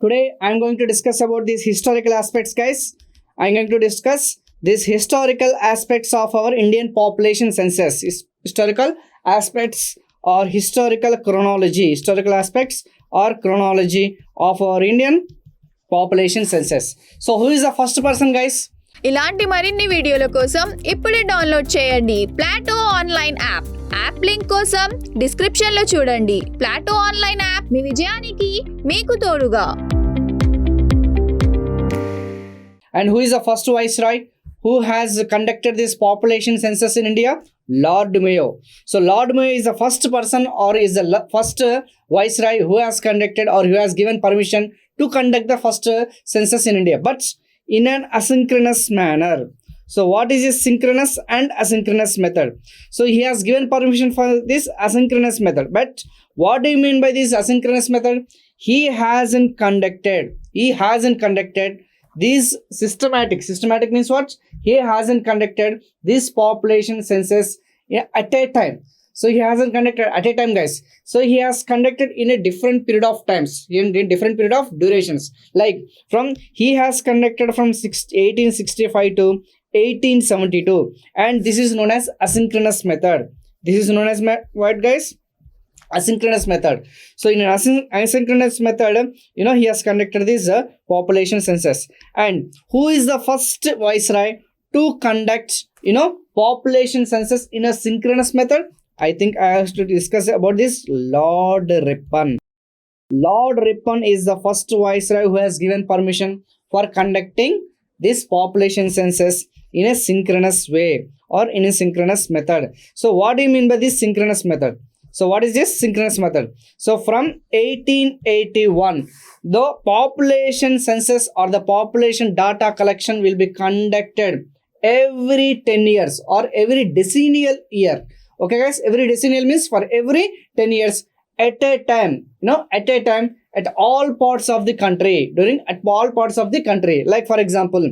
Today I'm going to discuss about these historical aspects, guys. I'm going to discuss these historical aspects of our Indian population census. Historical aspects or historical chronology. Historical aspects or chronology of our Indian population census. So who is the first person, guys? ఇలాంటి మరిన్ని వీడియోల కోసం ఇప్పుడే download చేయండి Plato online app link కోసం description లో చూడండి. Plato online app మీ విజయానికి మీకు తోడుగా. And who is the first viceroy who has conducted this population census in India? Lord Mayo. So Lord Mayo is the first person or is the first viceroy who has conducted or who has given permission to conduct the first census in India, but in an asynchronous manner. So what is this synchronous and asynchronous method? So he has given permission for this asynchronous method, but what do you mean by this asynchronous method? He hasn't conducted this systematic means what? He hasn't conducted this population census at a time. So he hasn't conducted at a time, guys. So he has conducted in a different period of times, in different period of durations. Like he has conducted from 1865 to 1872, and this is known as asynchronous method. This is known as what, guys? Asynchronous method. So in an asynchronous method, he has conducted this population census. And who is the first viceroy to conduct population census in a synchronous method? I think I have to discuss about this. Lord Ripon. Lord Ripon is the first viceroy who has given permission for conducting this population census in a synchronous way or in a synchronous method. So what do you mean by this synchronous method? So what is this synchronous method? So from 1881, the population census or the population data collection will be conducted every 10 years or every decennial year. Okay, guys, every decennial means for every 10 years at a time, at all parts of the country, at all parts of the country. Like for example,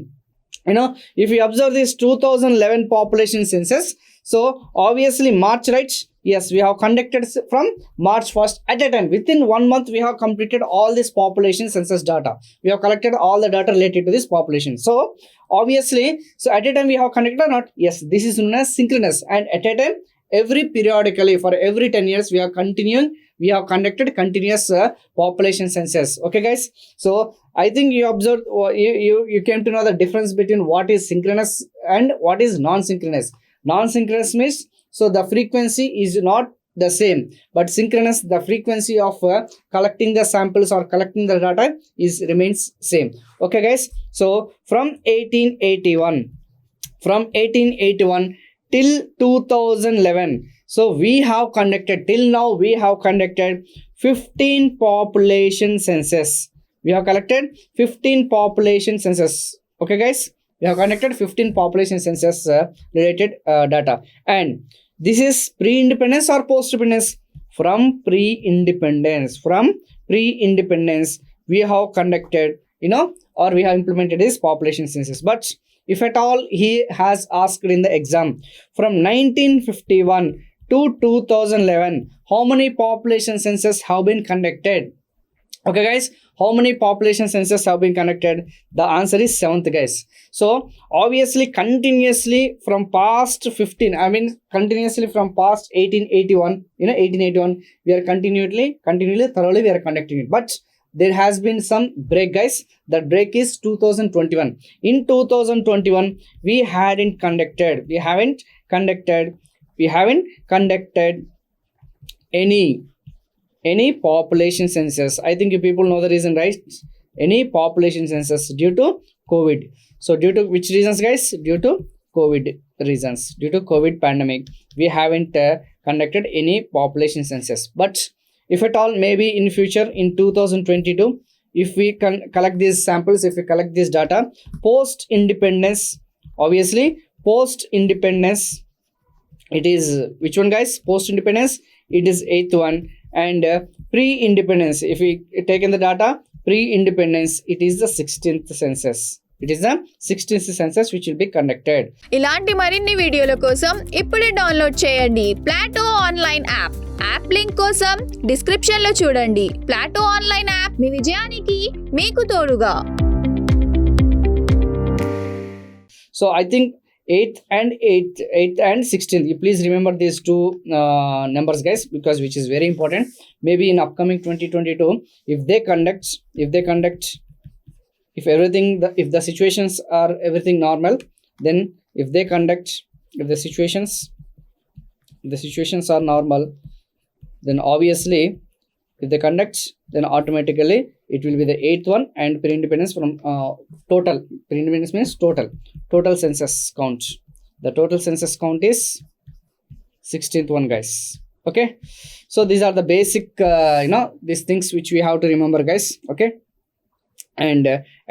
if you observe this 2011 population census, so obviously March, right? Yes, we have conducted from March 1st at a time. Within 1 month, we have completed all this population census data. We have collected all the data related to this population. So obviously, at a time we have conducted or not? Yes, this is known as synchronous. And at a time, periodically for every 10 years, we have conducted continuous population census. Okay, guys. So I think you observed, you came to know the difference between what is synchronous and what is non-synchronous. Non-synchronous means, so the frequency is not the same, but synchronous, the frequency of collecting the samples or collecting the data remains same. Okay, guys. So from 1881 till 2011, so we have conducted 15 population census. We have collected 15 population census. Okay, guys, we have conducted 15 population census related data. And this is pre-independence or post-independence? From pre-independence we have conducted or we have implemented this population census. But if at all he has asked in the exam from 1951 to 2011, how many population census have been conducted? Okay, guys, how many population census have been conducted? The answer is 7th, guys. So obviously continuously from past 15, continuously from past 1881, we are continually thoroughly we are conducting it. But there has been some break, guys. That break is 2021. In 2021, we haven't conducted any population census. I think you people know the reason, right? Any population census due to COVID. So due to which reasons, guys? Due to COVID reasons. Due to COVID pandemic, we haven't conducted any population census. But if at all, maybe in future in 2022, if we can collect these samples, if we collect this data, post-independence, obviously post-independence, it is which one, guys? Post-independence, it is 8th one. And pre-independence, if we take in the data, pre-independence, it is the 16th census. It is the 16th census which will be conducted. ఇలాంటి మరిన్ని వీడియోల కోసం ఇప్పుడే download చేయండి Plato online app. App link కోసం description లో చూడండి. Plato online app మీ విజయానికి మీకు తోడుగా. So I think 8th and 16th, you please remember these two numbers guys, because which is very important. Maybe in upcoming 2022, if the situations are everything normal, then if the situations are normal, then obviously if they conduct, then automatically it will be the 8th one, and pre-independence from pre-independence means total census count. The total census count is 16th one guys. Okay, so these are the basic these things which we have to remember guys. Okay, and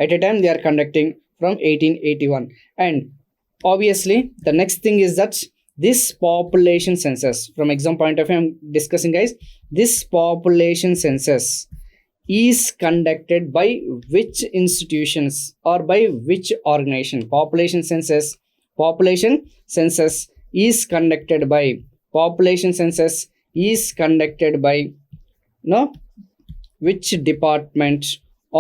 at a time they are conducting from 1881, and obviously the next thing is that this population census, from exam point of view I'm discussing guys, this population census is conducted by which institutions or by which organization? Population census is conducted by which department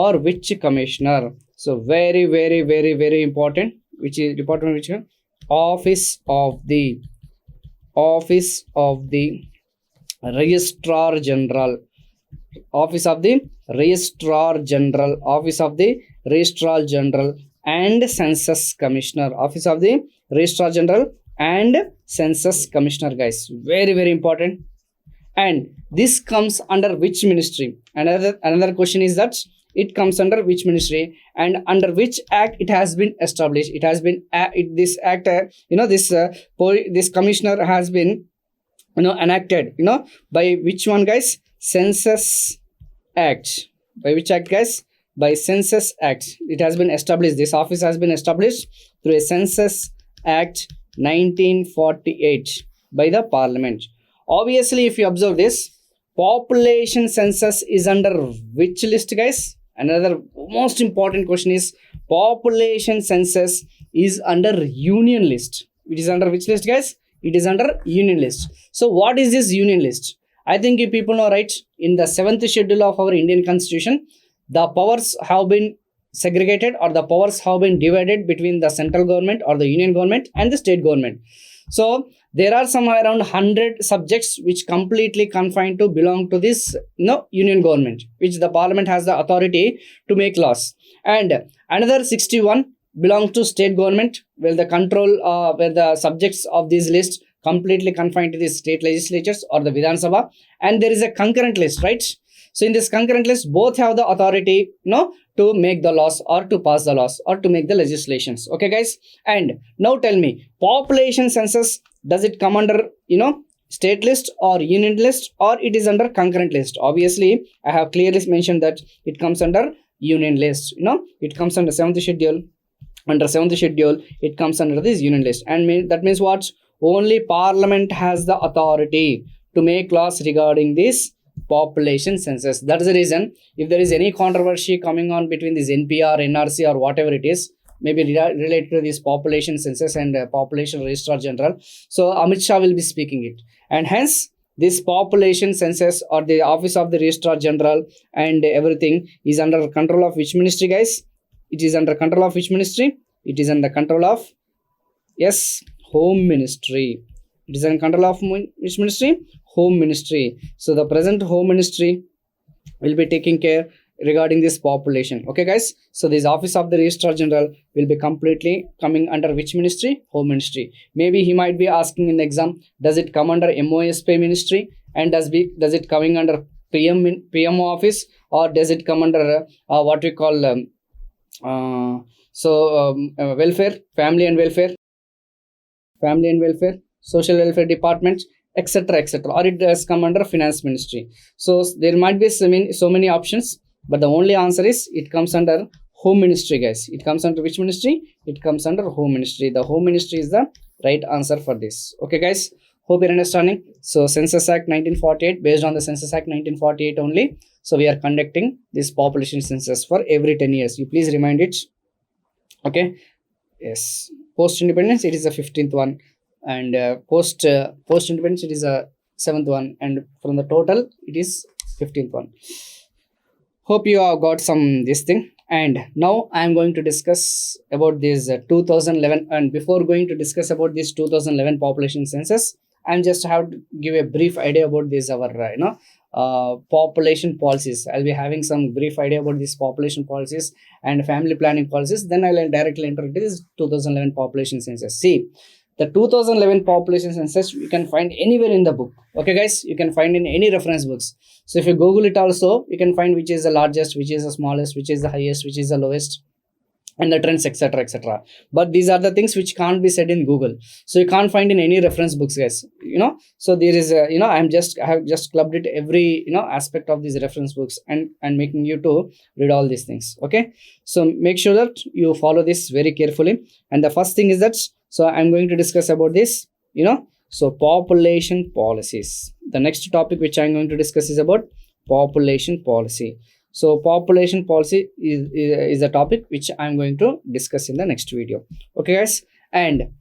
or which commissioner? So very very very very important. Which is department? Which office of the registrar general, office of the registrar general and census commissioner, office of the registrar general and census commissioner guys, very very important. And this comes under which ministry? Another question is that it comes under which ministry and under which act it has been established. It has been this act, this commissioner has been enacted by which one guys? Census act. By which act guys? By census act. It has been established. This office has been established through a census act 1948 by the parliament. Obviously if you observe this, population census is under which list guys? Another most important question is population census is under union list. It is under which list guys? It is under union list. So what is this union list? I think you people know, right? In the 7th schedule of our Indian constitution, the powers have been segregated, or the powers have been divided between the central government or the union government and the state government. So there are some around 100 subjects which completely confined to belong to this union government, which the parliament has the authority to make laws, and another 61 belong to state government, where the control where the subjects of this list completely confined to the state legislatures or the Vidhan Sabha, and there is a concurrent list, right? So in this concurrent list, both have the authority to make the laws or to pass the laws or to make the legislations. Okay guys, and now tell me, population census, does it come under state list or union list, or it is under concurrent list? Obviously I have clearly mentioned that it comes under union list. It comes under 7th schedule. Under 7th schedule it comes under this union list, and that means what? Only parliament has the authority to make laws regarding this population census. That is the reason, if there is any controversy coming on between this NPR, NRC or whatever it is, maybe related to this population census and population registrar general, so Amit Shah will be speaking it, and hence this population census or the office of the registrar general and everything is under control of which ministry guys? It is under control of which ministry? It is under control of, yes, home ministry. It is under control of which ministry? Home ministry. So the present home ministry will be taking care regarding this population. Okay guys, so this office of the registrar general will be completely coming under which ministry? Home ministry. Maybe he might be asking in the exam, does it come under MOSP ministry, and does it coming under PMO office, or does it come under what we call welfare, family and welfare, social welfare department, etc., or it does come under finance ministry? So there might be so many options, but the only answer is it comes under home ministry guys. It comes under which ministry? It comes under home ministry. The home ministry is the right answer for this. Okay guys, hope you're understanding. So census act 1948, based on the census act 1948 only, so we are conducting this population census for every 10 years. You please remind it. Okay, yes, post independence it is the 15th one, and post independence it is a 7th one, and from the total it is 15th one. Hope you have got some this thing. And now I am going to discuss about this 2011. And before going to discuss about this 2011 population census, I'm just have to give a brief idea about this our population policies. I'll be having some brief idea about these population policies and family planning policies. Then I'll directly enter into this 2011 population census. See, the 2011 population census you can find anywhere in the book. Okay, guys, you can find in any reference books. So if you Google it also, you can find which is the largest, which is the smallest, which is the highest, which is the lowest, and the trends, etc., etc. But these are the things which can't be said in Google. So you can't find in any reference books, guys. So there is a, I have just clubbed it every aspect of these reference books, and making you to read all these things. Okay, so make sure that you follow this very carefully. And the first thing is that, so I'm going to discuss about this, so population policies. The next topic which I'm going to discuss is about population policy. So population policy is a topic which I'm going to discuss in the next video. Okay, guys. And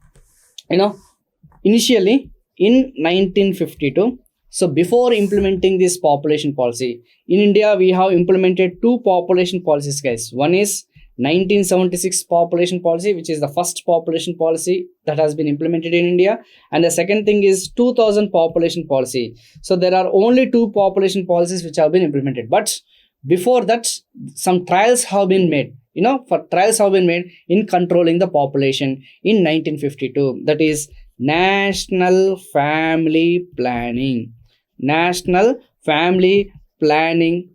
initially in 1952, so before implementing this population policy in India, we have implemented two population policies, guys. One is 1976 population policy, which is the first population policy that has been implemented in India, and the second thing is 2000 population policy. So there are only two population policies which have been implemented, but before that some trials have been made. Trials have been made in controlling the population in 1952. That is national family planning. National family planning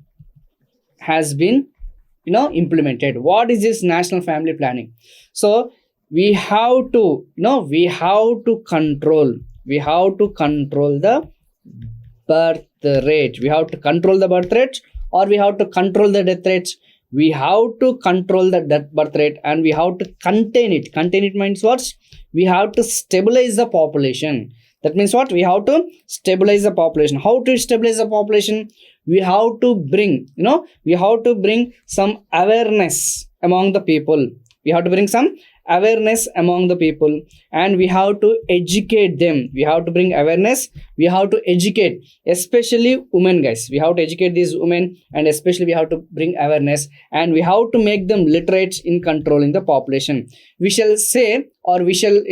has been implemented. What is this national family planning? So we have to control the birth rate. We have to control the birth rate, or we have to control the death rate. We have to control the birth rate, and we have to contain it. Contain it means what? We have to stabilize the population. That means what? We have to stabilize the population. How to stabilize the population? We have to bring some awareness among the people. We have to bring some awareness among the people, and we have to educate them. We have to bring awareness. We have to educate, especially women, guys. We have to educate these women, and especially we have to bring awareness, and we have to make them literate in controlling the population. We shall say, or we shall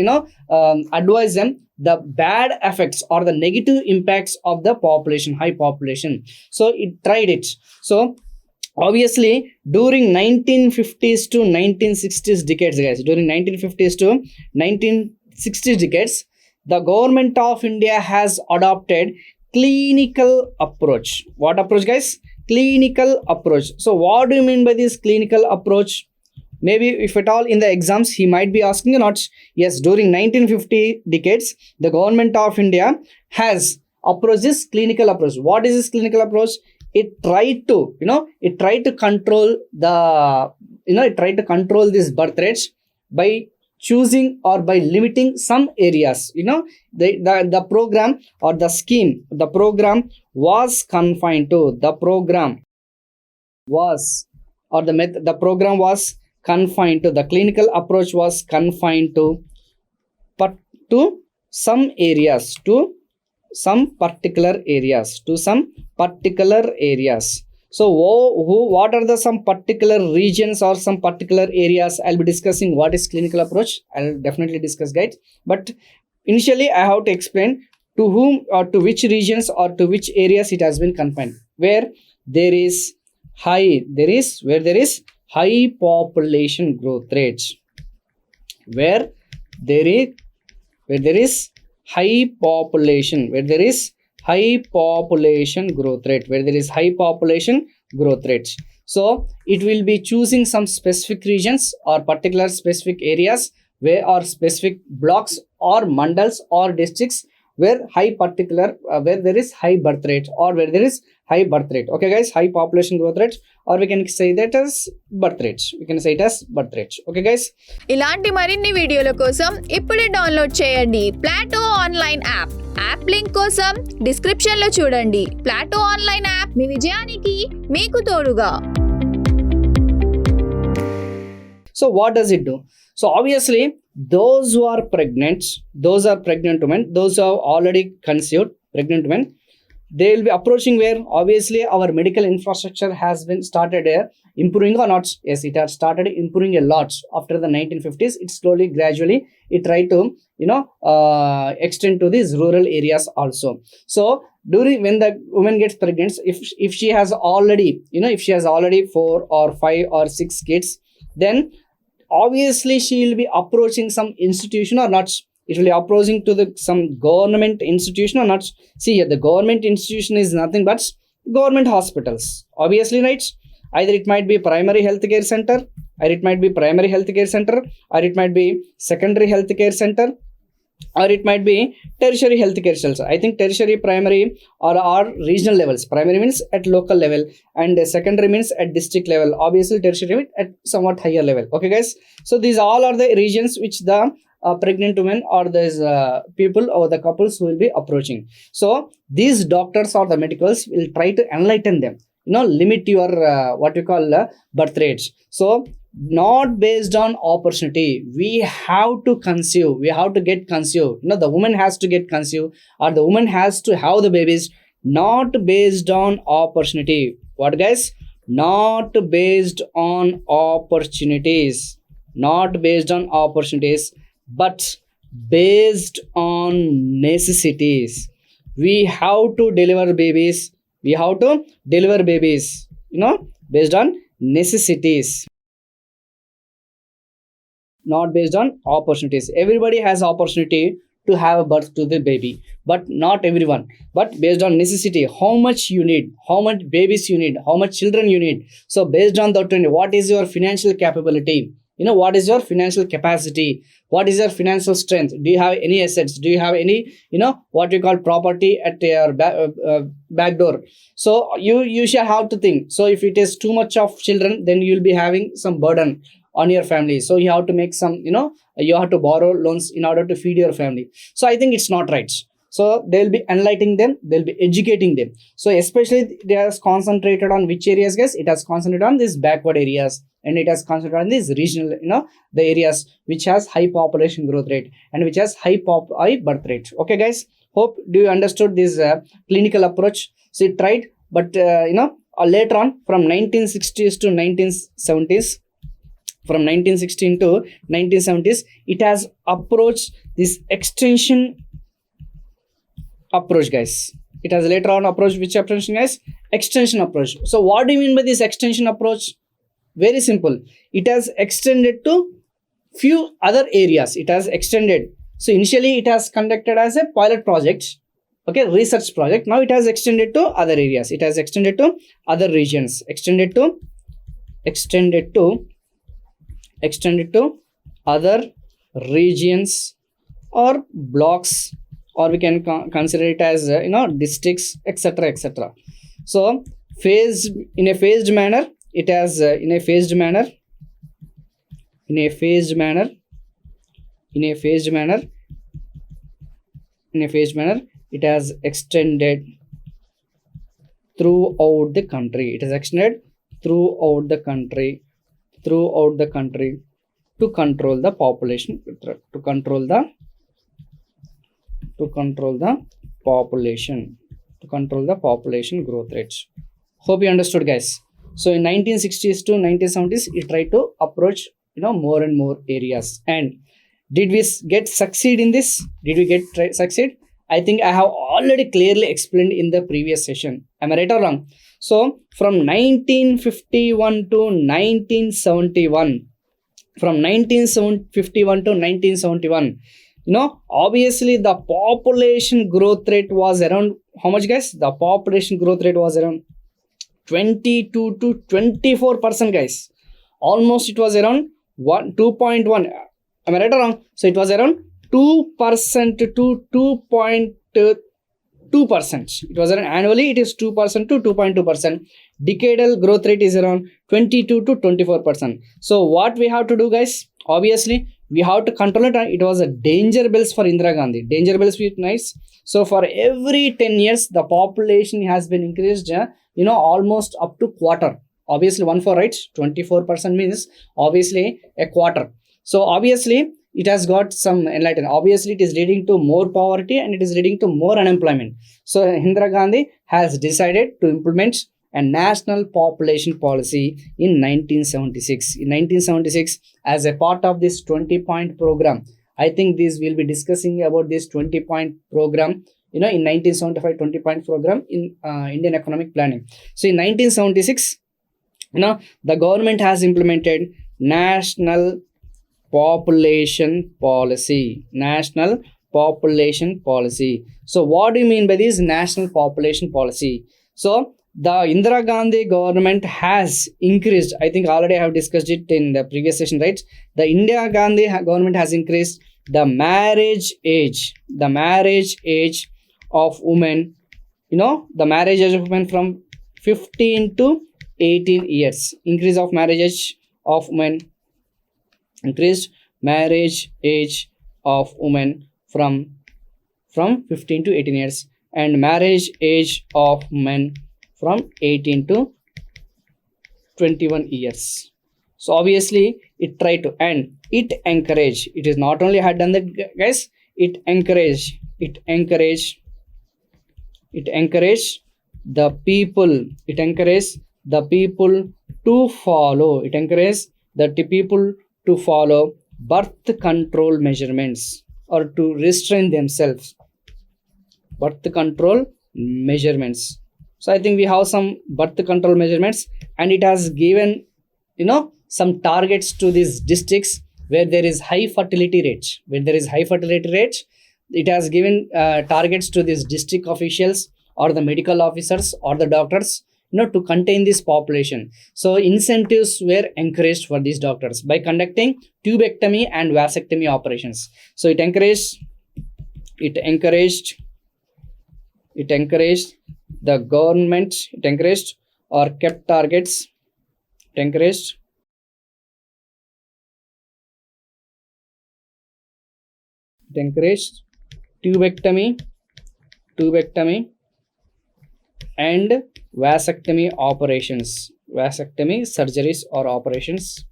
advise them the bad effects or the negative impacts of the population, high population. So it tried it. So obviously during 1950s to 1960s decades, guys, during 1950s to 1960s decades, the government of India has adopted clinical approach. What approach, guys? Clinical approach. So what do you mean by this clinical approach? Maybe if at all in the exams he might be asking or not. Yes, during 1950 decades, the government of India has approached this clinical approach. What is this clinical approach? It tried to control this birth rates by choosing or by limiting some areas. The program or the scheme, the program was confined to, the program was confined to, the clinical approach was confined to some areas, to some particular areas. So what are the some particular regions or some particular areas? I'll be discussing what is clinical approach. I'll definitely discuss, guys, but initially I have to explain to whom or to which regions or to which areas it has been confined. Where there is high population growth rates. Where there is high population growth rate. So it will be choosing some specific regions or particular specific areas where, or specific blocks or mandals or districts where where there is high birth rate, or where there is high birth rate. Okay, guys, high population growth rate, or we can say that as birth rates. Okay, guys. ఇలాంటి మరిన్ని వీడియోల కోసం ఇప్పుడే download చేయండి Plato online app. App link కోసం description లో చూడండి. Plato online app మీ విజయానికి మీకు తోడుగా. So what does it do? So obviously, those who are pregnant, those are pregnant women, those who have already conceived, pregnant women, they will be approaching where obviously our medical infrastructure has been started improving or not. Yes, it has started improving a lot after the 1950s. It slowly, gradually, it tried to extend to these rural areas also. So during when the woman gets pregnant, if she has already if she has already 4 or 5 or 6 kids, then obviously she will be approaching some institution or not. It will be approaching to the some government institution or not. See here, the government institution is nothing but government hospitals, obviously, right? Either it might be primary healthcare center, or it might be primary healthcare center, or it might be secondary healthcare center, or it might be tertiary healthcare center. I think tertiary, primary, or regional levels. Primary means at local level, and secondary means at district level. Obviously, tertiary means at somewhat higher level. Okay, guys. So these all are the regions which the pregnant women or these people or the couples will be approaching. So these doctors or the medicals will try to enlighten them. Limit your what you call birth rates. So not based on opportunity, we have to conceive, we have to get conceived. The woman has to get conceived, or the woman has to have the babies, not based on opportunity. What, guys? Not based on opportunities, not based on opportunities, but based on necessities. We have to deliver babies, we have to deliver babies, based on necessities, not based on opportunities. Everybody has opportunity to have a birth to the baby, but not everyone. But based on necessity, how much you need, how much babies you need, how much children you need. So based on that, what is your financial capability? What is your financial capacity? What is your financial strength? Do you have any assets? Do you have any what you call property at your back door? So you shall have to think. So if it is too much of children, then you will be having some burden on your family. So you have to make some you have to borrow loans in order to feed your family. So I think it's not right. So they'll be enlightening them, they'll be educating them. So especially they are concentrated on which areas, guys? It has concentrated on these backward areas, and it has concentrated on these regional, the areas which has high population growth rate and which has high birth rate. Okay, guys, hope do you understood this clinical approach. So it tried, but later on from 1960s to 1970s, from 1916 to 1970s, it has approached this extension approach, guys. It has later on approached which approach, guys? Extension approach. So what do you mean by this extension approach? Very simple. It has extended to few other areas. It has extended. So initially it has conducted as a pilot project, okay, research project. Now it has extended to other areas. It has extended to other regions. Extended to other regions or blocks, or we can consider it as districts, etc. So in a phased manner, it has in a phased manner it has extended throughout the country. It has extended throughout the country to control the population, to control the population growth rates. Hope you understood, guys. So in 1960s to 1970s, it tried to approach more and more areas. And did we succeed in this? Did we succeed? I think I have already clearly explained in the previous session. Am I right or wrong? So from 1951 to 1971, obviously the population growth rate was around how much, guys? The population growth rate was around 22 to 24%, guys. Almost it was around 2.1. Am I right or wrong? So it was around 2% to 2.2%. It was around annually, it is 2% to 2.2%. Decadal growth rate is around 22 to 24%. So what we have to do, guys? Obviously, we have to control it. It was a danger bells for Indira Gandhi. Danger bells with nice. So for every 10 years, the population has been increased, almost up to quarter. Obviously 1 4, right? 24% means obviously a quarter. So obviously it has got some enlightenment. Obviously it is leading to more poverty and it is leading to more unemployment. So Indira Gandhi has decided to implement a national population policy in 1976. In 1976, as a part of this 20-point program, I think this will be discussing about this 20-point program, in 1975 20-point program in Indian economic planning. So in 1976, the government has implemented national population policy. So what do you mean by this national population policy? So the Indira Gandhi government has increased, I think already I have discussed it in the previous session, right? The Indira Gandhi government has increased the marriage age of women, the marriage age of women from 15 to 18 years. Increase of marriage age of women, increased marriage age of women from 15 to 18 years, and marriage age of men from 18 to 21 years. So obviously it tried to, and it encourage, it is not only had done that, guys, it encourage the people, to follow birth control measurements, or to restrain themselves. So I think we have some birth control measurements, and it has given some targets to these districts where there is high fertility rate. It has given targets to these district officials or the medical officers or the doctors, to contain this population. So incentives were encouraged for these doctors by conducting tubectomy and vasectomy operations. So it encouraged the government, or kept targets, tubectomy and vasectomy surgeries or operations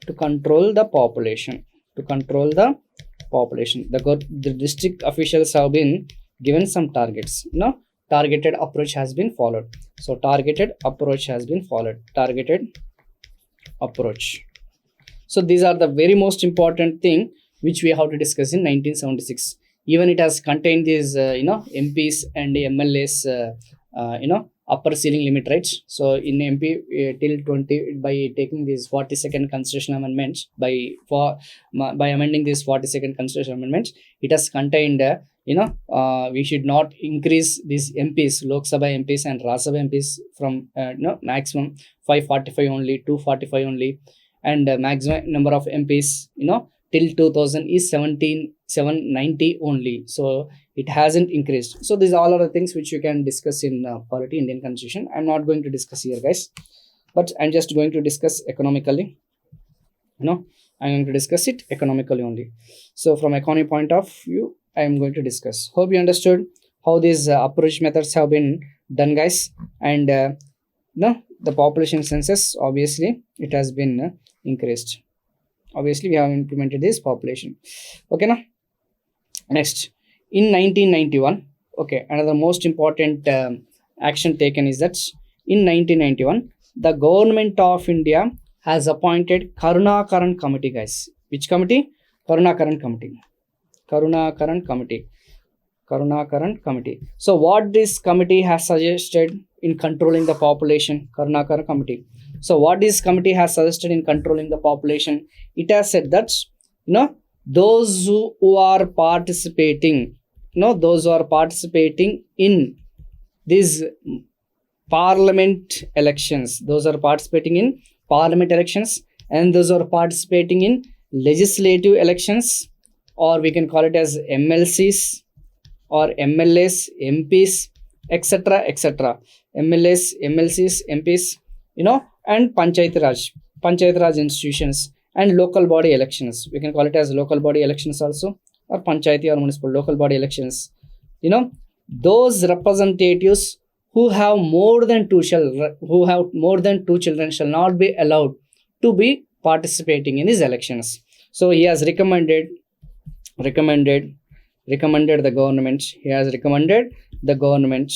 to control the population. The district officials have been given some targets. Targeted approach has been followed. So targeted approach. So these are the very most important thing which we have to discuss in 1976. Even it has contained these MPs and MLAs upper ceiling limit, right? So in MP till 20, by taking these 42nd constitutional amendments, by amending this 42nd constitutional amendments, it has contained we should not increase these MPs, Lok Sabha MPs and Rajya Sabha MPs from maximum 545 only, 245 only, and maximum number of MPs till 2000 is 790 only. So it hasn't increased. So these all are the things which you can discuss in polity Indian constitution. I'm not going to discuss here, guys, but I'm just going to discuss economically. I'm going to discuss it economically only. So from economy point of view, I am going to discuss. Hope you understood how these approach methods have been done, guys. And the population census, obviously it has been increased. Obviously we have implemented this population. Okay, now next, in 1991, okay, another most important action taken is that in 1991 the government of India has appointed Karunakaran committee, guys. Which committee? Karunakaran committee. So what this committee has suggested in controlling the population? Karunakaran committee. So what this committee has suggested in controlling the population? It has said that those who are participating in these parliament elections, and those are participating in legislative elections, or we can call it as MLCs or MLAs, MPs, etc. MLAs, MLCs, MPs, and Panchayat Raj institutions, and local body elections. We can call it as local body elections also, or Panchayati or municipal local body elections. Those representatives who have more than two children shall not be allowed to be participating in these elections. So he has recommended the government. He has recommended the government.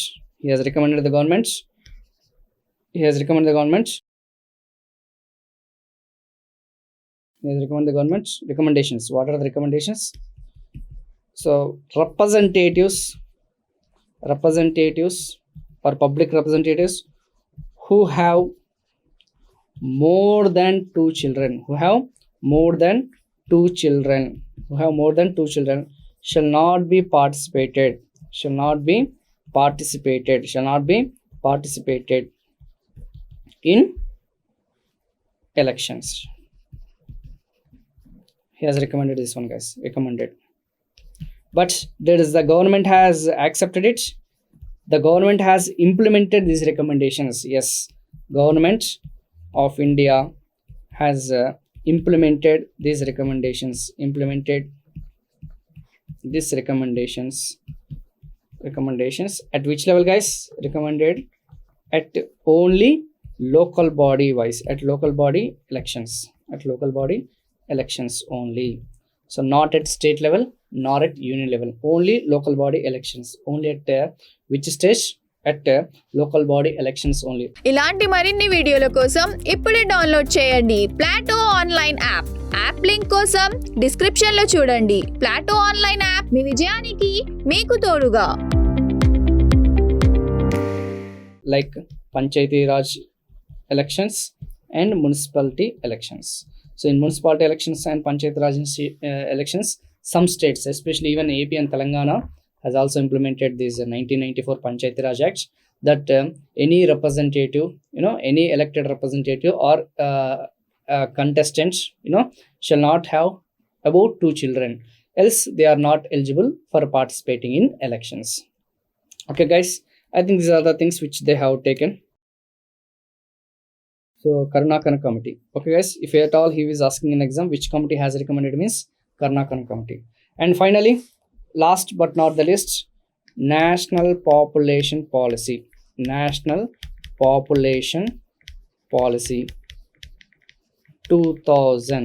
Recommendations. What are the recommendations? So representatives or public representatives who have more than two children shall not be participated in elections. He has recommended this one, guys. But the government has accepted it. The government has implemented these recommendations. Yes, government of India has implemented these recommendations. Recommendations at which level, guys? Recommended at only local body wise, at local body elections only. So not at state level nor at union level, only local body elections, only at which stage? At local body elections only. ఇలాంటి మరిన్ని వీడియోల కోసం ఇప్పుడే download చేయండి Plato online app link కోసం description లో చూడండి. Plato online app మీ విజయానికి మీకు తోడుగా. Like Panchayati Raj elections and municipality elections. So in municipality elections and Panchayati Raj elections, some states, especially even AP and Telangana, has also implemented this 1994 Panchayati Raj Act, that any representative, any elected representative or contestant, shall not have about two children, else they are not eligible for participating in elections. Okay, guys, I think these are the things which they have taken. So Karnakana committee. Okay, guys, if at all he is asking in exam which committee has recommended, means Karnakana committee. And finally, last but not the least, national population policy 2000.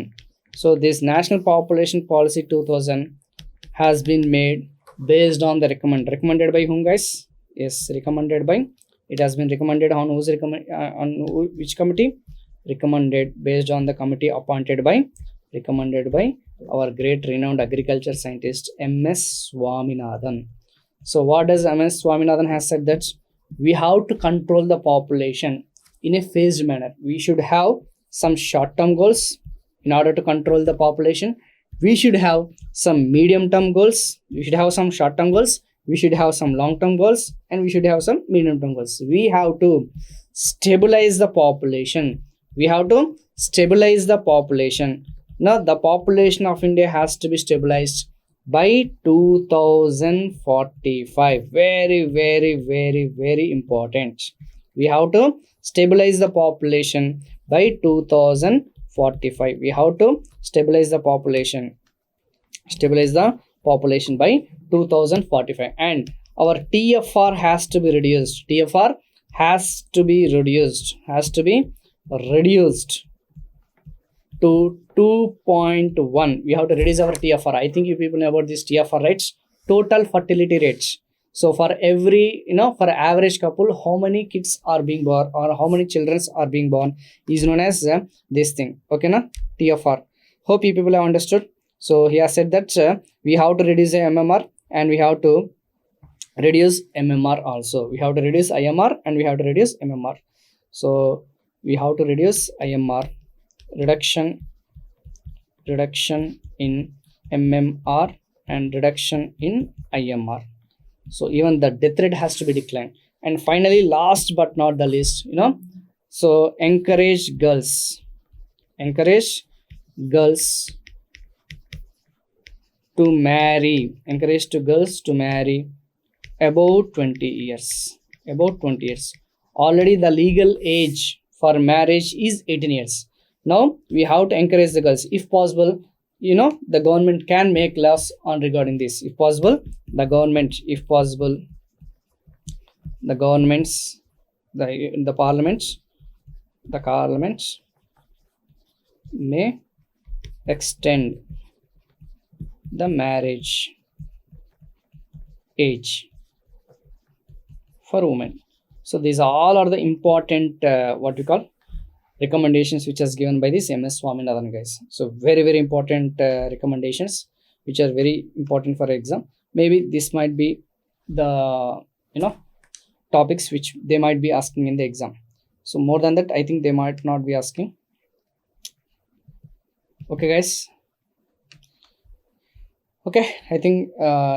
So this national population policy 2000 has been made based on the recommended by whom, guys? Yes, it has been recommended on which committee? Recommended based on the committee appointed by our great renowned agriculture scientist M.S. Swaminathan. So what does M.S. Swaminathan has said? That we have to control the population in a phased manner. We should have some short-term goals in order to control the population. We should have some medium-term goals. We should have some short-term goals. We should have some long-term goals, and we should have some medium-term goals. We have to stabilize the population. Now, the population of India has to be stabilized by 2045. Very, very, very, very important. We have to stabilize the population by 2045. We have to stabilize the population by 2045, and our TFR has to be reduced. To 2.1. We have to reduce our TFR. I think you people know about this TFR, right? Total fertility rates. So for every, for average couple, how many kids are being born or how many children are being born is known as this thing. Okay, na? TFR. Hope you people have understood. So he has said that we have to reduce the MMR and we have to reduce MMR also. We have to reduce IMR and we have to reduce MMR. So we have to reduce IMR. Reduction in MMR and reduction in IMR. So even the death rate has to be declined. And finally, last but not the least, so encourage girls to marry about 20 years. Already the legal age for marriage is 18 years. Now we have to encourage the girls. If possible, the government can make laws on regarding this. If possible, the government the governments, the parliaments may extend the marriage age for women. So these all are the important what we call recommendations which is given by this MS Swaminathan, guys. So very important recommendations which are very important for exam. Maybe this might be the topics which they might be asking in the exam. So more than that, I think they might not be asking. Okay, guys. Okay, I think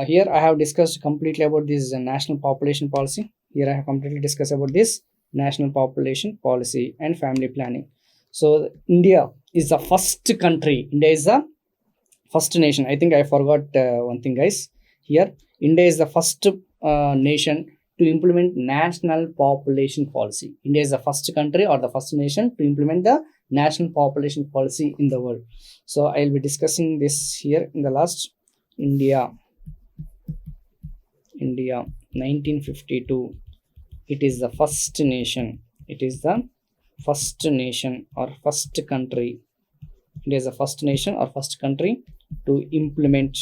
here I have discussed completely about this national population policy. Here I have completely discussed about this national population policy and family planning. So India is the first country. India is the first nation. I think I forgot one thing, guys. Here, India is the first nation to implement national population policy. India is the first country or the first nation to implement the national population policy in the world. So I will be discussing this here in the last. India 1952. It is the first nation. It is the first nation or first country. It is the first nation or first country to implement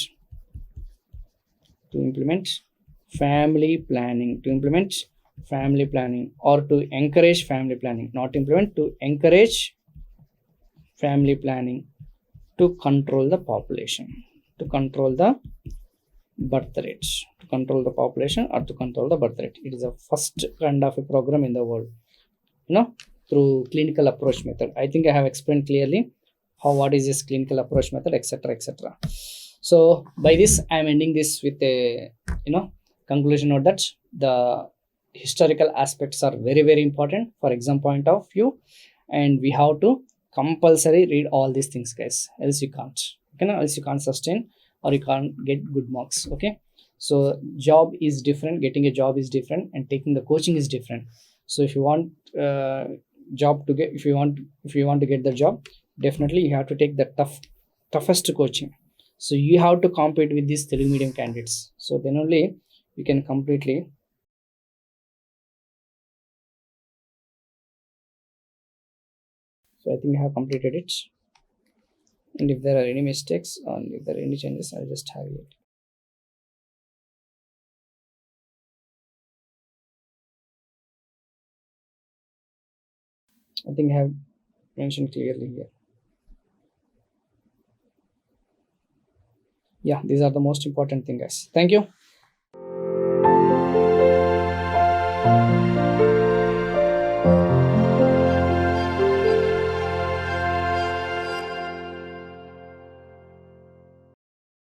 family planning. To implement family planning or to encourage family planning. Not implement, to encourage family planning to control the population. To control the birth rate, to control the population or to control the birth rate. It is the first kind of a program in the world, through clinical approach method. I think I have explained clearly what is this clinical approach method, etc. So by this I am ending this with a conclusion note that the historical aspects are very important for exam point of view, and we have to compulsory read all these things, guys, else you can't. Else you can't sustain or you can't get good marks. Okay, so job is different, getting a job is different, and taking the coaching is different. So if you want job to get, if you want to get the job, definitely you have to take the toughest coaching. So you have to compete with these Telugu medium candidates. So then only you can completely. So I think I have completed it. And if there are any mistakes or if there are any changes, I'll just have it. I think I have mentioned clearly here. Yeah, these are the most important things, guys. Thank you.